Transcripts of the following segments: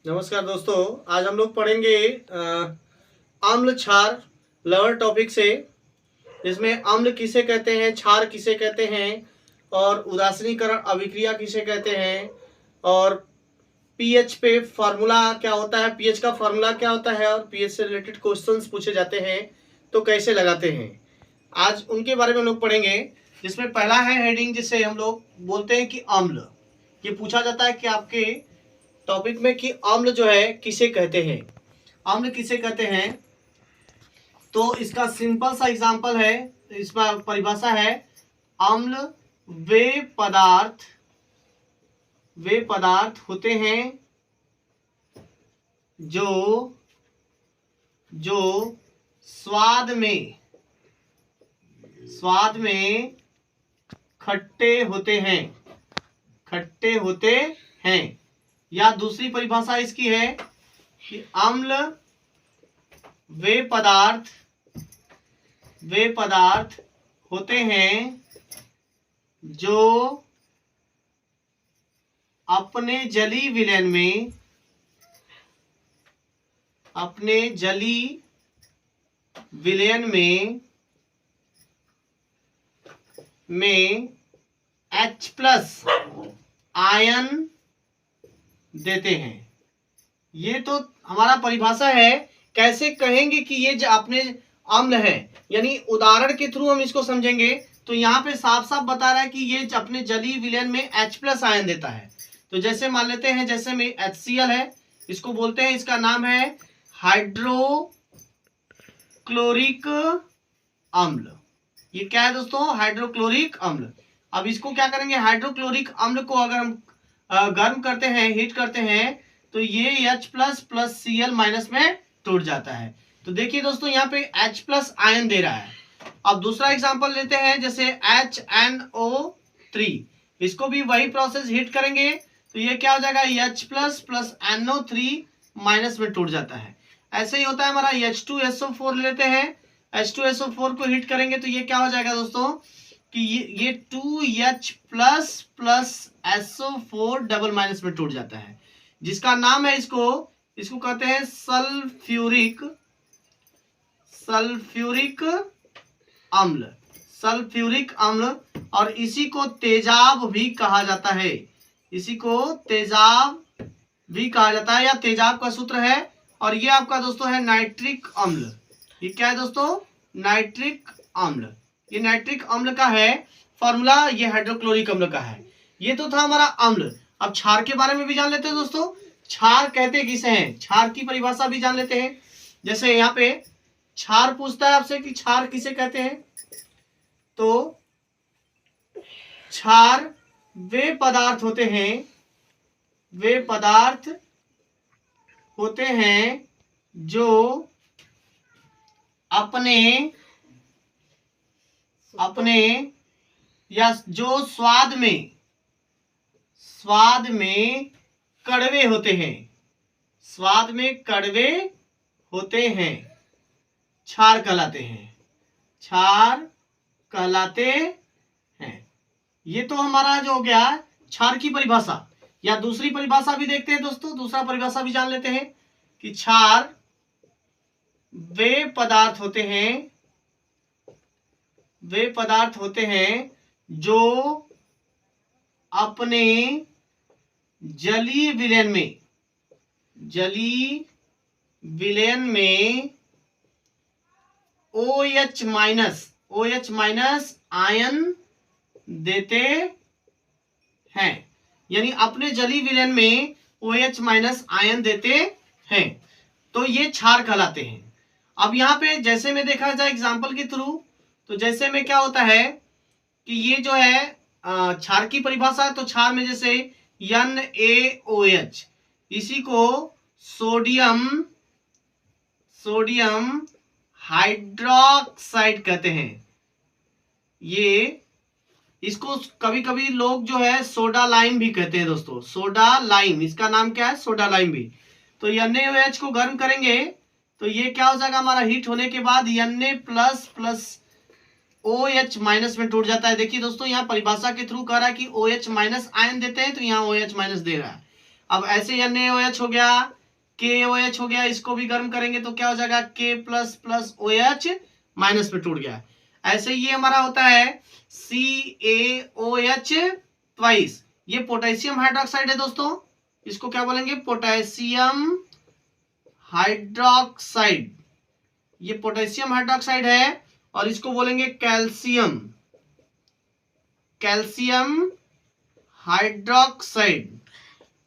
नमस्कार दोस्तों, आज हम लोग पढ़ेंगे अम्ल क्षार लवण टॉपिक से, जिसमें अम्ल किसे कहते हैं, क्षार किसे कहते हैं और उदासीनीकरण अभिक्रिया किसे कहते हैं और पीएच पे फार्मूला क्या होता है, पीएच का फार्मूला क्या होता है और पीएच से रिलेटेड क्वेश्चंस पूछे जाते हैं तो कैसे लगाते हैं, आज उनके बारे में हम लोग पढ़ेंगे। जिसमें पहला है हेडिंग, जिसे हम लोग बोलते हैं कि अम्ल। ये पूछा जाता है कि आपके टॉपिक में कि अम्ल जो है किसे कहते हैं, अम्ल किसे कहते हैं। तो इसका सिंपल सा एग्जांपल है, इसका परिभाषा है, अम्ल वे पदार्थ होते हैं जो स्वाद में खट्टे होते हैं। या दूसरी परिभाषा इसकी है कि अम्ल वे पदार्थ होते हैं जो अपने जलीय विलयन में H+ आयन देते हैं। ये तो हमारा परिभाषा है, कैसे कहेंगे कि ये अपने अम्ल है, यानी उदाहरण के थ्रू हम इसको समझेंगे। तो यहाँ पे साफ साफ बता रहा है कि ये अपने जलीय विलयन में H+ आयन देता है। तो जैसे मान लेते हैं, जैसे में HCl है, इसको बोलते हैं, इसका नाम है हाइड्रोक्लोरिक अम्ल। ये क्या है दोस्तों? हाइड्रोक्लोरिक अम्ल। अब इसको क्या करेंगे, हाइड्रोक्लोरिक अम्ल को अगर हम गर्म करते हैं, हीट करते हैं, तो ये H+ Cl- में टूट जाता है। तो देखिए दोस्तों, यहाँ पे H+ आयन दे रहा है। अब दूसरा एग्जांपल लेते हैं, जैसे HNO3, इसको भी वही प्रोसेस हीट करेंगे तो ये क्या हो जाएगा, H+ NO3- में टूट जाता है। ऐसे ही होता है हमारा H2SO4 लेते हैं, H2SO4 को हीट करेंगे तो ये क्या हो जाएगा दोस्तों कि ये 2H+ SO4 डबल माइनस में टूट जाता है, जिसका नाम है, इसको कहते हैं सल्फ्यूरिक अम्ल। और इसी को तेजाब भी कहा जाता है, या तेजाब का सूत्र है। और ये आपका दोस्तों है नाइट्रिक अम्ल। ये क्या है दोस्तों? नाइट्रिक अम्ल। ये नाइट्रिक अम्ल का है फॉर्मूला, ये हाइड्रोक्लोरिक अम्ल का है। ये तो था हमारा अम्ल। अब क्षार के बारे में भी जान लेते हैं दोस्तों। क्षार कहते किसे हैं, क्षार की परिभाषा भी जान लेते हैं। जैसे यहाँ पे क्षार पूछता है आपसे कि क्षार किसे कहते हैं, तो क्षार वे पदार्थ होते हैं जो अपने या जो स्वाद में कड़वे होते हैं, क्षार कहलाते हैं। ये तो हमारा जो हो गया क्षार की परिभाषा। या दूसरी परिभाषा भी देखते हैं दोस्तों, दूसरा परिभाषा भी जान लेते हैं कि क्षार वे पदार्थ होते हैं जो अपने जलीय विलयन में OH- आयन देते हैं, यानी अपने जलीय विलयन में OH- आयन देते हैं, तो ये क्षार कहलाते हैं। अब यहाँ पे जैसे में देखा जाए एग्जांपल के थ्रू, तो जैसे में क्या होता है कि ये जो है क्षार की परिभाषा है, तो क्षार में जैसे NaOH, इसी को सोडियम हाइड्रोक्साइड कहते हैं। ये इसको कभी कभी लोग जो है सोडा लाइम भी कहते हैं दोस्तों, सोडा लाइम, इसका नाम क्या है, सोडा लाइम भी। तो NaOH को गर्म करेंगे तो ये क्या हो जाएगा, हमारा हीट होने के बाद Na+ OH- में टूट जाता है। देखिए दोस्तों, यहाँ परिभाषा के थ्रू कह रहा है कि OH- आयन देते हैं, तो यहाँ OH- दे रहा है। अब ऐसे NaOH हो गया, KOH हो गया, इसको भी गर्म करेंगे तो क्या हो जाएगा, K plus plus OH minus पे टूट गया। ऐसे ये हमारा होता है CaOH ट्वाइस, ये पोटेशियम हाइड्रोक्साइड है दोस्तों, इसको क्या बोलेंगे, पोटेशियम हाइड्रोक्साइड, ये पोटेशियम हाइड्रोक्साइड है, और इसको बोलेंगे कैल्शियम, कैल्शियम हाइड्रोक्साइड,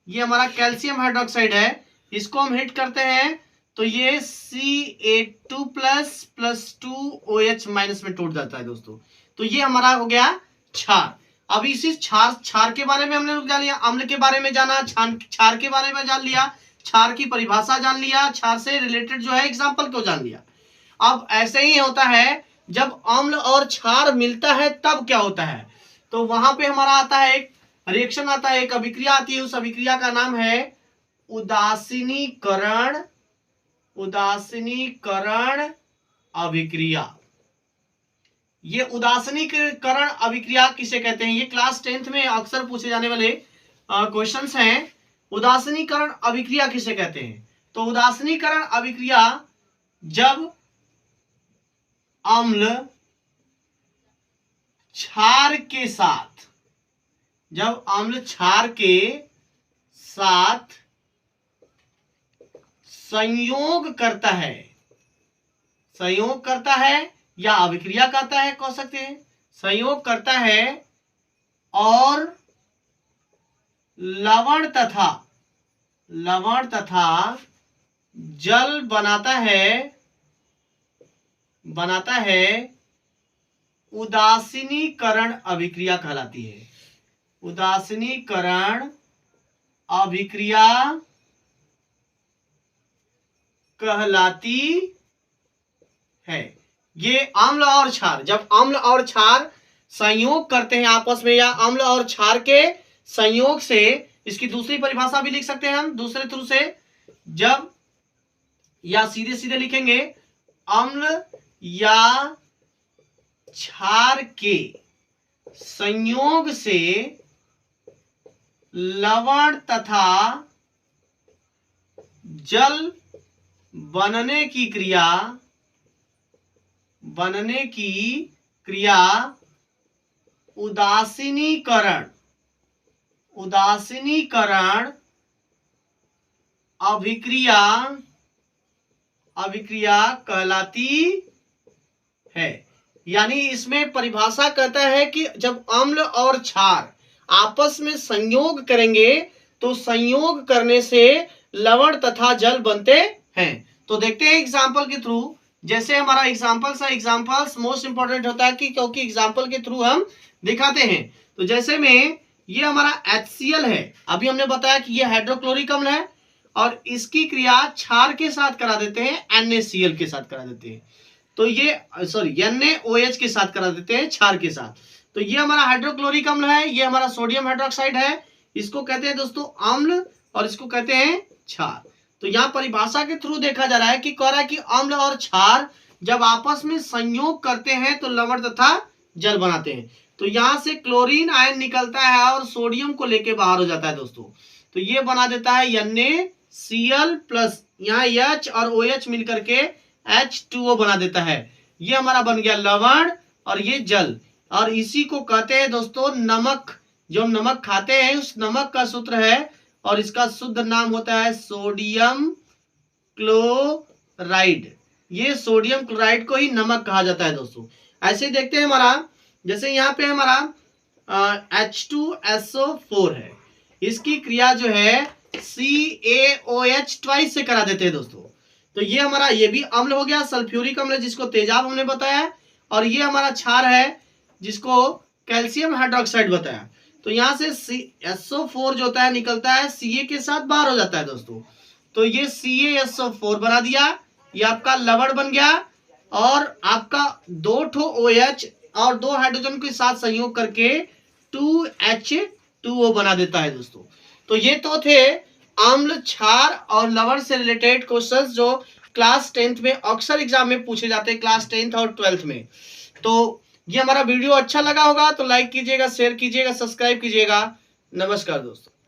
ये हमारा कैल्शियम हाइड्रोक्साइड है। इसको हम हिट करते हैं तो ये Ca2 plus plus 2OH minus में टूट जाता है दोस्तों। तो ये हमारा हो गया क्षार। अब इसी क्षार के बारे में हमने जान लिया, अम्ल के बारे में जाना, क्षार के बारे में जान लिया, क्षार की परिभाषा जान लिया, क्षार से रिलेटेड जो है एग्जाम्पल को जान लिया। अब ऐसे ही होता है जब अम्ल और क्षार मिलता है तब क्या होता है, तो वहां पे हमारा आता है एक रिएक्शन आता है, एक अभिक्रिया आती है, उस अभिक्रिया का नाम है उदासीनीकरण, उदासीनीकरण अभिक्रिया। ये उदासीनीकरण अभिक्रिया किसे कहते हैं, ये क्लास 10th में अक्सर पूछे जाने वाले क्वेश्चंस हैं। उदासीनीकरण अभिक्रिया किसे कहते हैं, तो उदासीनीकरण अभिक्रिया जब अम्ल क्षार के साथ, जब अम्ल क्षार के साथ संयोग करता है, संयोग करता है या अभिक्रिया करता है, कह सकते हैं संयोग करता है, और लवण तथा जल बनाता है, उदासीनीकरण अभिक्रिया कहलाती है, उदासीनीकरण अभिक्रिया कहलाती है। ये अम्ल और क्षार, जब अम्ल और क्षार संयोग करते हैं आपस में, या अम्ल और क्षार के संयोग से, इसकी दूसरी परिभाषा भी लिख सकते हैं हम दूसरे थ्रू से, जब, या सीधे सीधे लिखेंगे, अम्ल या क्षार के संयोग से लवण तथा जल बनने की क्रिया उदासीनीकरण अभिक्रिया कहलाती है। यानी इसमें परिभाषा कहता है कि जब अम्ल और क्षार आपस में संयोग करेंगे तो संयोग करने से लवण तथा जल बनते हैं। तो देखते हैं एग्जाम्पल के थ्रू, जैसे हमारा एग्जाम्पल्स मोस्ट इंपॉर्टेंट होता है कि क्योंकि एग्जाम्पल के थ्रू हम दिखाते हैं। तो जैसे में ये हमारा HCl है, अभी हमने बताया कि ये हाइड्रोक्लोरिक अम्ल है, और इसकी क्रिया क्षार के साथ करा देते हैं, NaCl के साथ करा देते हैं, तो ये NaOH के साथ करा देते हैं क्षार के साथ। तो ये हमारा हाइड्रोक्लोरिक अम्ल है, ये हमारा सोडियम हाइड्रोक्साइड है, इसको कहते हैं दोस्तों अम्ल और इसको कहते हैं क्षार। तो यहाँ परिभाषा के थ्रू देखा जा रहा है कि कह रहा है कि अम्ल और क्षार जब आपस में संयोग करते हैं तो लवण तथा जल बनाते हैं। तो यहाँ से क्लोरीन आयन निकलता है और सोडियम को लेके बाहर हो जाता है दोस्तों, तो ये बना देता है NaCl प्लस, यहाँ H और OH मिलकर के H2O बना देता है, ये हमारा बन गया लवण और ये जल। और इसी को कहते हैं दोस्तों नमक, जो हम नमक खाते हैं उस नमक का सूत्र है, और इसका शुद्ध नाम होता है सोडियम क्लोराइड। ये सोडियम क्लोराइड को ही नमक कहा जाता है दोस्तों। ऐसे देखते हैं हमारा, जैसे यहाँ पे हमारा H2SO4 है, इसकी क्रिया जो है CaOH ट्वाइस से करा देते हैं दोस्तों। तो ये हमारा, ये भी अम्ल हो गया, सल्फ्यूरिक अम्ल जिसको तेजाब हमने बताया, और ये हमारा क्षार है जिसको कैल्शियम हाइड्रोक्साइड बताया। तो यहाँ से SO4 जो होता है निकलता है Ca के साथ बाहर हो जाता है दोस्तों, तो ये CaSO4 बना दिया, ये आपका लवण बन गया, और आपका 2 OH और 2 हाइड्रोजन के साथ संयोग करके 2H2O बना देता है दोस्तों। तो ये तो थे अम्ल, क्षार और लवण से रिलेटेड क्वेश्चंस जो क्लास 10th में अक्सर एग्जाम में पूछे जाते हैं, क्लास 10th और 12th में। तो ये हमारा वीडियो अच्छा लगा होगा तो लाइक कीजिएगा, शेयर कीजिएगा, सब्सक्राइब कीजिएगा। नमस्कार दोस्तों।